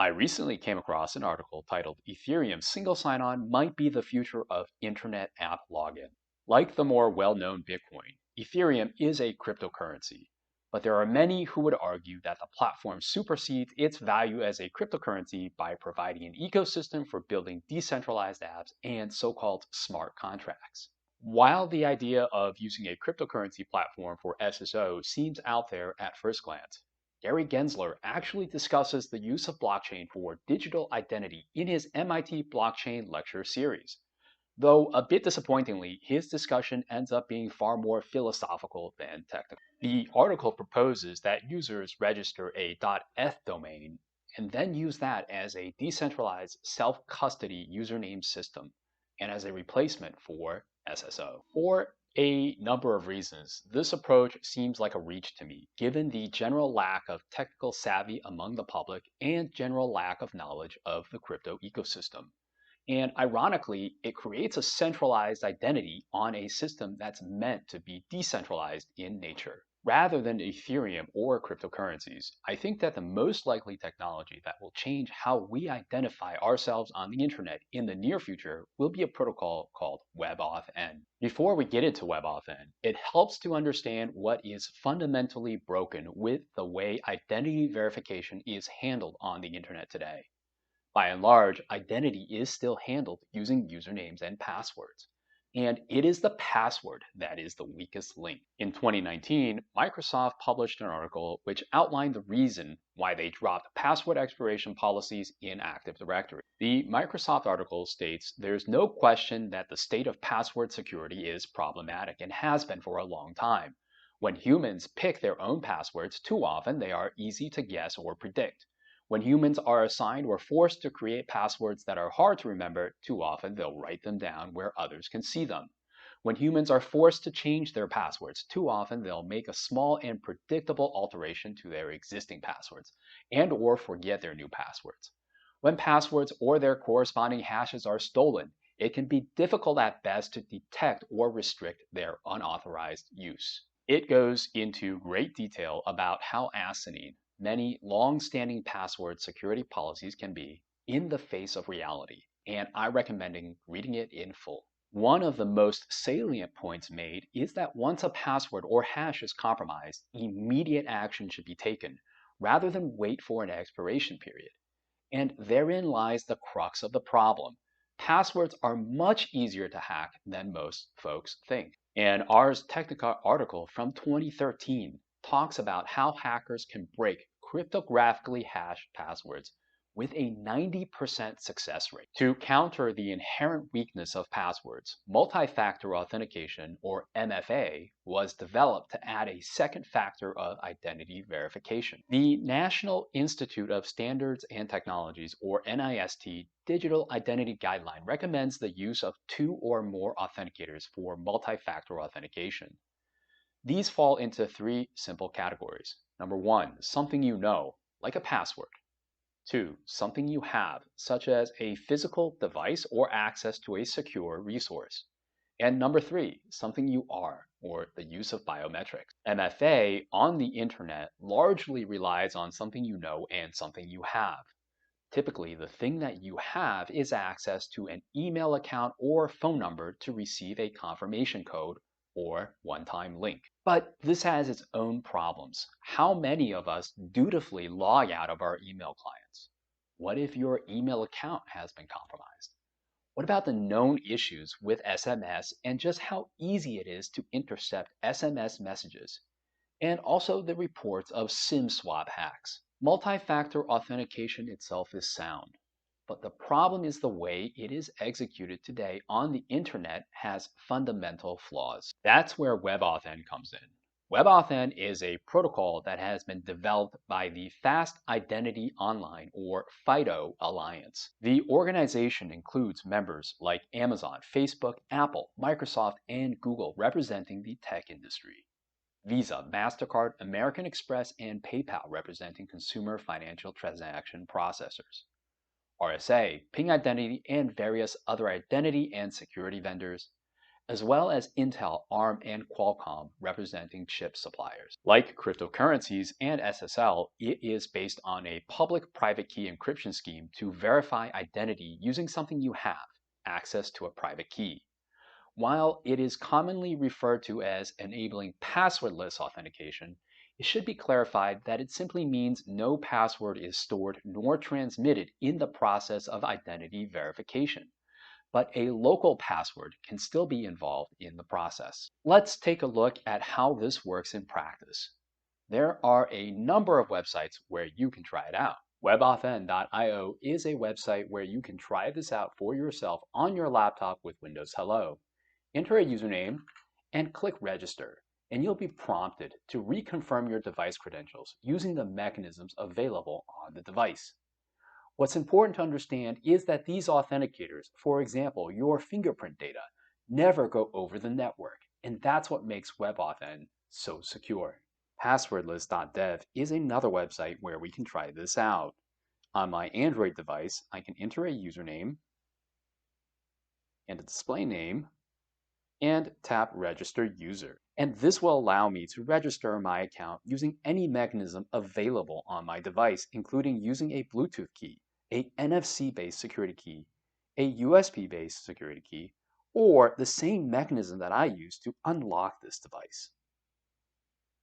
I recently came across an article titled Ethereum Single Sign-On Might Be the Future of Internet App Login. Like the more well-known Bitcoin, Ethereum is a cryptocurrency, but there are many who would argue that the platform supersedes its value as a cryptocurrency by providing an ecosystem for building decentralized apps and so-called smart contracts. While the idea of using a cryptocurrency platform for SSO seems out there at first glance, Gary Gensler actually discusses the use of blockchain for digital identity in his MIT Blockchain Lecture Series. Though a bit disappointingly, his discussion ends up being far more philosophical than technical. The article proposes that users register a .eth domain and then use that as a decentralized self-custody username system and as a replacement for SSO. For a number of reasons, this approach seems like a reach to me, given the general lack of technical savvy among the public and general lack of knowledge of the crypto ecosystem. And ironically, it creates a centralized identity on a system that's meant to be decentralized in nature. Rather than Ethereum or cryptocurrencies, I think that the most likely technology that will change how we identify ourselves on the internet in the near future will be a protocol called WebAuthn. Before we get into WebAuthn, it helps to understand what is fundamentally broken with the way identity verification is handled on the internet today. By and large, identity is still handled using usernames and passwords. And it is the password that is the weakest link. In 2019, Microsoft published an article which outlined the reason why they dropped password expiration policies in Active Directory. The Microsoft article states there's no question that the state of password security is problematic and has been for a long time. When humans pick their own passwords, too often they are easy to guess or predict. When humans are assigned or forced to create passwords that are hard to remember, too often they'll write them down where others can see them. When humans are forced to change their passwords, too often they'll make a small and predictable alteration to their existing passwords and or forget their new passwords. When passwords or their corresponding hashes are stolen, it can be difficult at best to detect or restrict their unauthorized use. It goes into great detail about how asinine many long-standing password security policies can be in the face of reality, and I recommend reading it in full. One of the most salient points made is that once a password or hash is compromised, immediate action should be taken rather than wait for an expiration period. And therein lies the crux of the problem. Passwords are much easier to hack than most folks think. And Ars Technica article from 2013 talks about how hackers can break cryptographically hashed passwords with a 90% success rate. To counter the inherent weakness of passwords, multi-factor authentication, or MFA, was developed to add a second factor of identity verification. The National Institute of Standards and Technologies, or NIST, Digital Identity Guideline recommends the use of 2 or more authenticators for multi-factor authentication. These fall into 3 simple categories. Number 1, something you know, like a password. 2, something you have, such as a physical device or access to a secure resource. And number 3, something you are, or the use of biometrics. MFA on the internet largely relies on something you know and something you have. Typically, the thing that you have is access to an email account or phone number to receive a confirmation code or one-time link. But this has its own problems. How many of us dutifully log out of our email clients? What if your email account has been compromised? What about the known issues with SMS and just how easy it is to intercept SMS messages? And also the reports of SIM swap hacks. Multi-factor authentication itself is sound, but the problem is the way it is executed today on the internet has fundamental flaws. That's where WebAuthn comes in. WebAuthn is a protocol that has been developed by the Fast Identity Online, or FIDO, Alliance. The organization includes members like Amazon, Facebook, Apple, Microsoft, and Google representing the tech industry. Visa, MasterCard, American Express, and PayPal representing consumer financial transaction processors. RSA, Ping Identity, and various other identity and security vendors. as well as Intel, ARM, and Qualcomm representing chip suppliers. Like cryptocurrencies and SSL, it is based on a public-private key encryption scheme to verify identity using something you have, access to a private key. While it is commonly referred to as enabling passwordless authentication, it should be clarified that it simply means no password is stored nor transmitted in the process of identity verification, but a local password can still be involved in the process. Let's take a look at how this works in practice. There are a number of websites where you can try it out. WebAuthn.io is a website where you can try this out for yourself on your laptop with Windows Hello. Enter a username and click register, and you'll be prompted to reconfirm your device credentials using the mechanisms available on the device. What's important to understand is that these authenticators, for example, your fingerprint data, never go over the network, and that's what makes WebAuthn so secure. Passwordless.dev is another website where we can try this out. On my Android device, I can enter a username and a display name and tap Register User. And this will allow me to register my account using any mechanism available on my device, including using a Bluetooth key, a NFC-based security key, a USB-based security key, or the same mechanism that I use to unlock this device.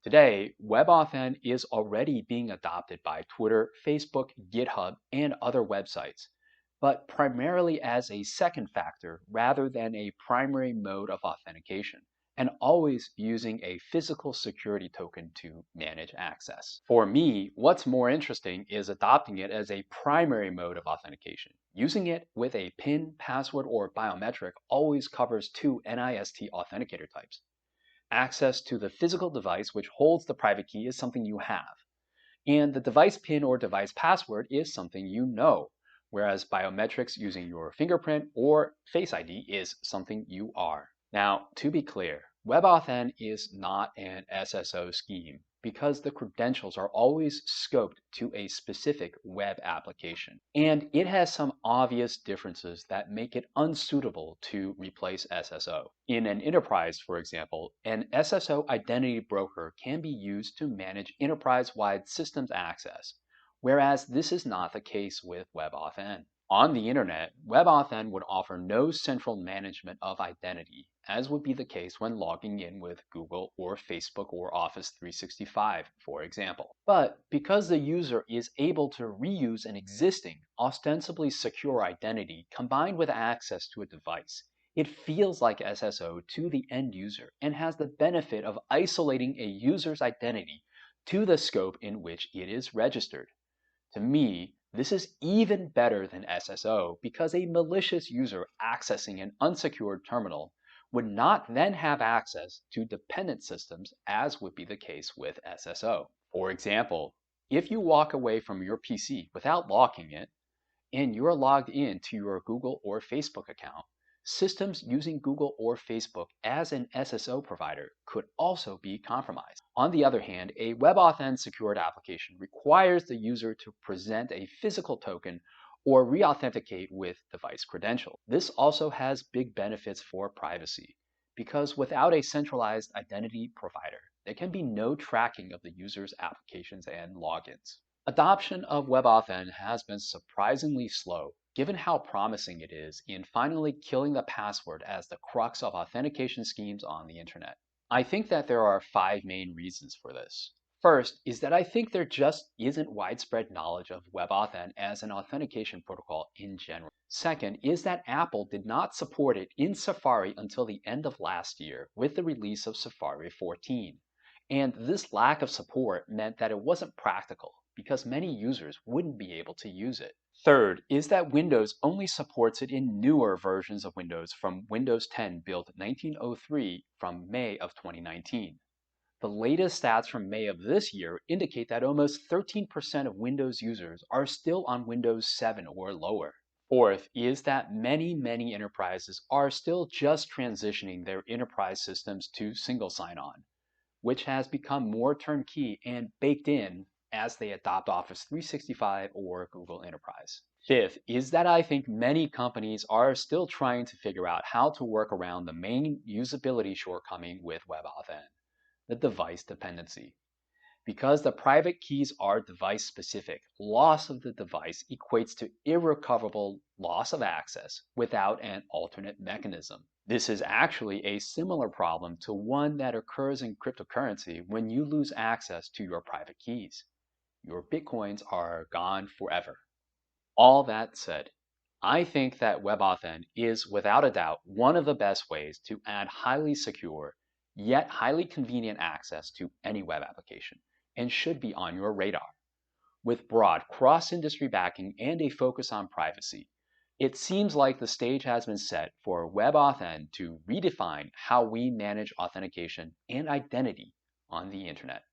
Today, WebAuthn is already being adopted by Twitter, Facebook, GitHub, and other websites, but primarily as a second factor rather than a primary mode of authentication, and always using a physical security token to manage access. For me, what's more interesting is adopting it as a primary mode of authentication. Using it with a PIN, password, or biometric always covers two NIST authenticator types. Access to the physical device which holds the private key is something you have, and the device PIN or device password is something you know, whereas biometrics using your fingerprint or Face ID is something you are. Now, to be clear, WebAuthn is not an SSO scheme because the credentials are always scoped to a specific web application. And it has some obvious differences that make it unsuitable to replace SSO. In an enterprise, for example, an SSO identity broker can be used to manage enterprise-wide systems access, whereas this is not the case with WebAuthn. On the internet, WebAuthn would offer no central management of identity, as would be the case when logging in with Google or Facebook or Office 365, for example. But because the user is able to reuse an existing, ostensibly secure identity combined with access to a device, it feels like SSO to the end user and has the benefit of isolating a user's identity to the scope in which it is registered. To me, this is even better than SSO because a malicious user accessing an unsecured terminal would not then have access to dependent systems as would be the case with SSO. For example, if you walk away from your PC without locking it and you're logged in to your Google or Facebook account, systems using Google or Facebook as an SSO provider could also be compromised. On the other hand, a WebAuthn secured application requires the user to present a physical token or re-authenticate with device credentials. This also has big benefits for privacy, because without a centralized identity provider, there can be no tracking of the user's applications and logins. Adoption of WebAuthn has been surprisingly slow, given how promising it is in finally killing the password as the crux of authentication schemes on the internet. I think that there are 5 main reasons for this. First is that I think there just isn't widespread knowledge of WebAuthn as an authentication protocol in general. Second is that Apple did not support it in Safari until the end of last year with the release of Safari 14. And this lack of support meant that it wasn't practical because many users wouldn't be able to use it. Third is that Windows only supports it in newer versions of Windows from Windows 10 built 1903 from May of 2019. The latest stats from May of this year indicate that almost 13% of Windows users are still on Windows 7 or lower. Fourth is that many enterprises are still just transitioning their enterprise systems to single sign-on, which has become more turnkey and baked in as they adopt Office 365 or Google Enterprise. Fifth is that I think many companies are still trying to figure out how to work around the main usability shortcoming with WebAuthn, the device dependency. Because the private keys are device specific, loss of the device equates to irrecoverable loss of access without an alternate mechanism. This is actually a similar problem to one that occurs in cryptocurrency when you lose access to your private keys. Your bitcoins are gone forever. All that said, I think that WebAuthn is without a doubt one of the best ways to add highly secure, yet highly convenient access to any web application, and should be on your radar. With broad cross-industry backing and a focus on privacy, it seems like the stage has been set for WebAuthn to redefine how we manage authentication and identity on the internet.